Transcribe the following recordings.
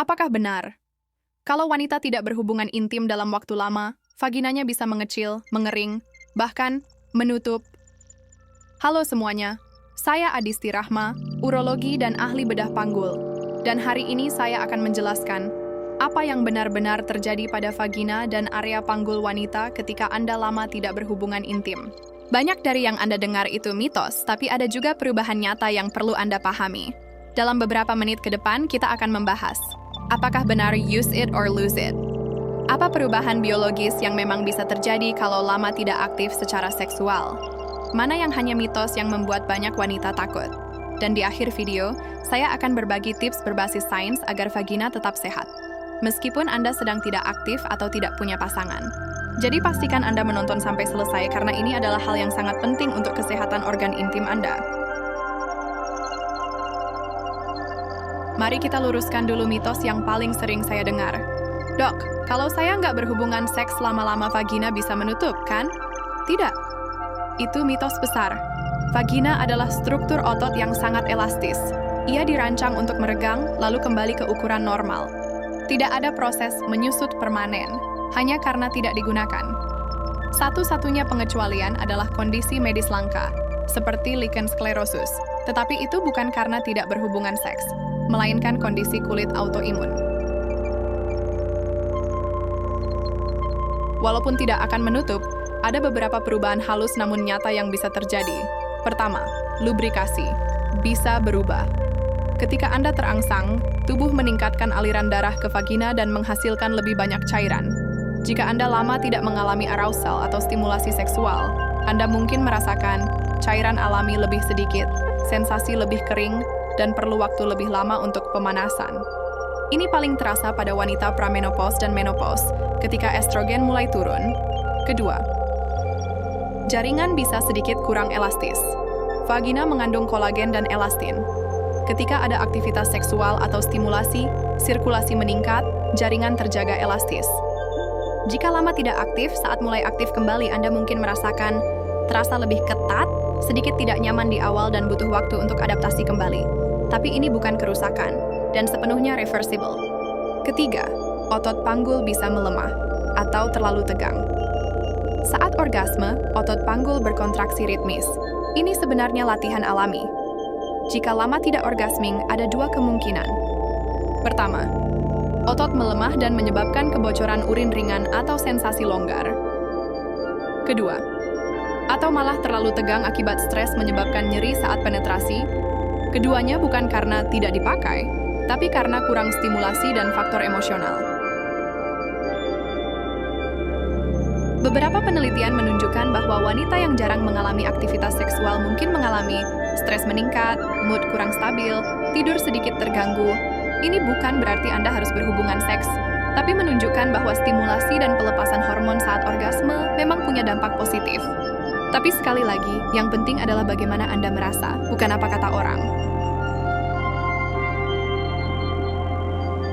Apakah benar? Kalau wanita tidak berhubungan intim dalam waktu lama, vaginanya bisa mengecil, mengering, bahkan menutup. Halo semuanya, saya Adisti Rahma, urologi dan ahli bedah panggul. Dan hari ini saya akan menjelaskan apa yang benar-benar terjadi pada vagina dan area panggul wanita ketika Anda lama tidak berhubungan intim. Banyak dari yang Anda dengar itu mitos, tapi ada juga perubahan nyata yang perlu Anda pahami. Dalam beberapa menit ke depan, kita akan membahas apakah benar use it or lose it? Apa perubahan biologis yang memang bisa terjadi kalau lama tidak aktif secara seksual? Mana yang hanya mitos yang membuat banyak wanita takut? Dan di akhir video, saya akan berbagi tips berbasis sains agar vagina tetap sehat, meskipun Anda sedang tidak aktif atau tidak punya pasangan. Jadi pastikan Anda menonton sampai selesai karena ini adalah hal yang sangat penting untuk kesehatan organ intim Anda. Mari kita luruskan dulu mitos yang paling sering saya dengar. Dok, kalau saya nggak berhubungan seks lama-lama vagina bisa menutup, kan? Tidak. Itu mitos besar. Vagina adalah struktur otot yang sangat elastis. Ia dirancang untuk meregang, lalu kembali ke ukuran normal. Tidak ada proses menyusut permanen, hanya karena tidak digunakan. Satu-satunya pengecualian adalah kondisi medis langka, seperti lichen sclerosus. Tetapi itu bukan karena tidak berhubungan seks, melainkan kondisi kulit autoimun. Walaupun tidak akan menutup, ada beberapa perubahan halus namun nyata yang bisa terjadi. Pertama, lubrikasi bisa berubah. Ketika Anda terangsang, tubuh meningkatkan aliran darah ke vagina dan menghasilkan lebih banyak cairan. Jika Anda lama tidak mengalami arousal atau stimulasi seksual, Anda mungkin merasakan cairan alami lebih sedikit, sensasi lebih kering, dan perlu waktu lebih lama untuk pemanasan. Ini paling terasa pada wanita pramenopause dan menopause, ketika estrogen mulai turun. Kedua, jaringan bisa sedikit kurang elastis. Vagina mengandung kolagen dan elastin. Ketika ada aktivitas seksual atau stimulasi, sirkulasi meningkat, jaringan terjaga elastis. Jika lama tidak aktif, saat mulai aktif kembali Anda mungkin merasakan terasa lebih ketat, sedikit tidak nyaman di awal dan butuh waktu untuk adaptasi kembali. Tapi ini bukan kerusakan, dan sepenuhnya reversible. Ketiga, otot panggul bisa melemah atau terlalu tegang. Saat orgasme, otot panggul berkontraksi ritmis. Ini sebenarnya latihan alami. Jika lama tidak orgasming, ada dua kemungkinan. Pertama, otot melemah dan menyebabkan kebocoran urin ringan atau sensasi longgar. Kedua, atau malah terlalu tegang akibat stres menyebabkan nyeri saat penetrasi. Keduanya bukan karena tidak dipakai, tapi karena kurang stimulasi dan faktor emosional. Beberapa penelitian menunjukkan bahwa wanita yang jarang mengalami aktivitas seksual mungkin mengalami stres meningkat, mood kurang stabil, tidur sedikit terganggu. Ini bukan berarti Anda harus berhubungan seks, tapi menunjukkan bahwa stimulasi dan pelepasan hormon saat orgasme memang punya dampak positif. Tapi sekali lagi, yang penting adalah bagaimana Anda merasa, bukan apa kata orang.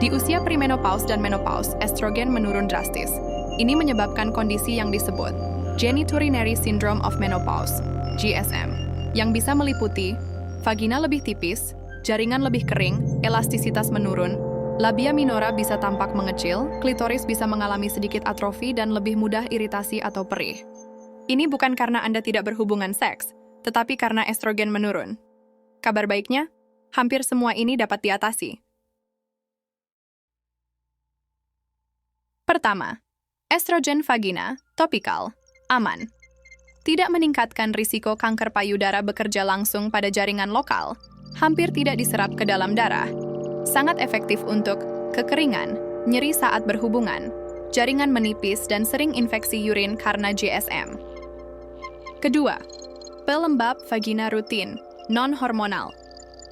Di usia premenopause dan menopause, estrogen menurun drastis. Ini menyebabkan kondisi yang disebut Genitourinary Syndrome of Menopause, GSM, yang bisa meliputi vagina lebih tipis, jaringan lebih kering, elastisitas menurun, labia minora bisa tampak mengecil, klitoris bisa mengalami sedikit atrofi dan lebih mudah iritasi atau perih. Ini bukan karena Anda tidak berhubungan seks, tetapi karena estrogen menurun. Kabar baiknya, hampir semua ini dapat diatasi. Pertama, estrogen vagina, topikal, aman. Tidak meningkatkan risiko kanker payudara bekerja langsung pada jaringan lokal, hampir tidak diserap ke dalam darah. Sangat efektif untuk kekeringan, nyeri saat berhubungan, jaringan menipis dan sering infeksi urin karena GSM. Kedua, pelembab vagina rutin, non-hormonal.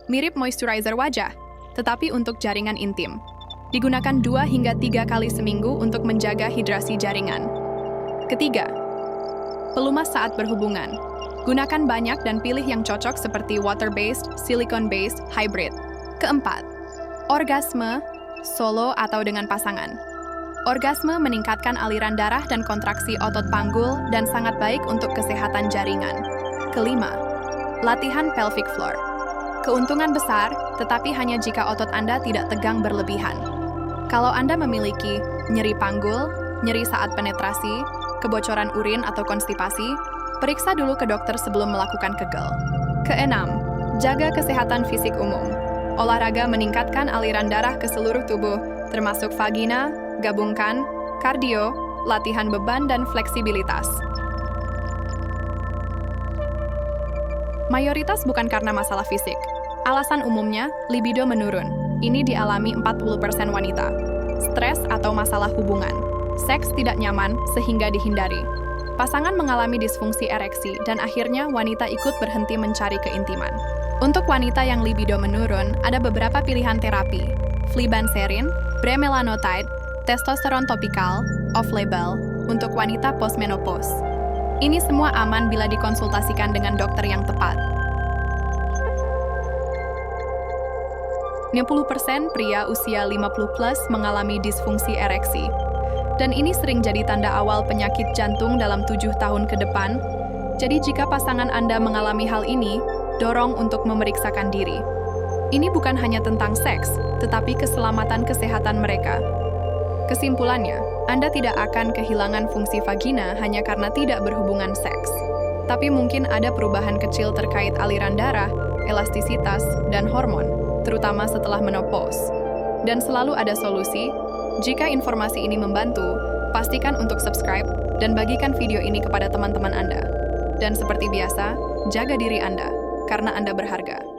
Mirip moisturizer wajah, tetapi untuk jaringan intim. Digunakan 2 hingga 3 kali seminggu untuk menjaga hidrasi jaringan. Ketiga, pelumas saat berhubungan. Gunakan banyak dan pilih yang cocok seperti water-based, silicone-based, hybrid. Keempat, orgasme, solo atau dengan pasangan. Orgasme meningkatkan aliran darah dan kontraksi otot panggul dan sangat baik untuk kesehatan jaringan. Kelima, latihan pelvic floor. Keuntungan besar, tetapi hanya jika otot Anda tidak tegang berlebihan. Kalau Anda memiliki nyeri panggul, nyeri saat penetrasi, kebocoran urin atau konstipasi, periksa dulu ke dokter sebelum melakukan kegel. Keenam, jaga kesehatan fisik umum. Olahraga meningkatkan aliran darah ke seluruh tubuh, termasuk vagina, gabungkan, kardio, latihan beban, dan fleksibilitas. Mayoritas bukan karena masalah fisik. Alasan umumnya, libido menurun. Ini dialami 40% wanita. Stres atau masalah hubungan. Seks tidak nyaman sehingga dihindari. Pasangan mengalami disfungsi ereksi dan akhirnya wanita ikut berhenti mencari keintiman. Untuk wanita yang libido menurun, ada beberapa pilihan terapi. Flibanserin, bremelanotide, testosteron topikal, off-label, untuk wanita postmenopause. Ini semua aman bila dikonsultasikan dengan dokter yang tepat. 60% pria usia 50+ mengalami disfungsi ereksi. Dan ini sering jadi tanda awal penyakit jantung dalam 7 tahun ke depan. Jadi jika pasangan Anda mengalami hal ini, dorong untuk memeriksakan diri. Ini bukan hanya tentang seks, tetapi keselamatan kesehatan mereka. Kesimpulannya, Anda tidak akan kehilangan fungsi vagina hanya karena tidak berhubungan seks. Tapi mungkin ada perubahan kecil terkait aliran darah, elastisitas, dan hormon, terutama setelah menopause. Dan selalu ada solusi. Jika informasi ini membantu, pastikan untuk subscribe dan bagikan video ini kepada teman-teman Anda. Dan seperti biasa, jaga diri Anda, karena Anda berharga.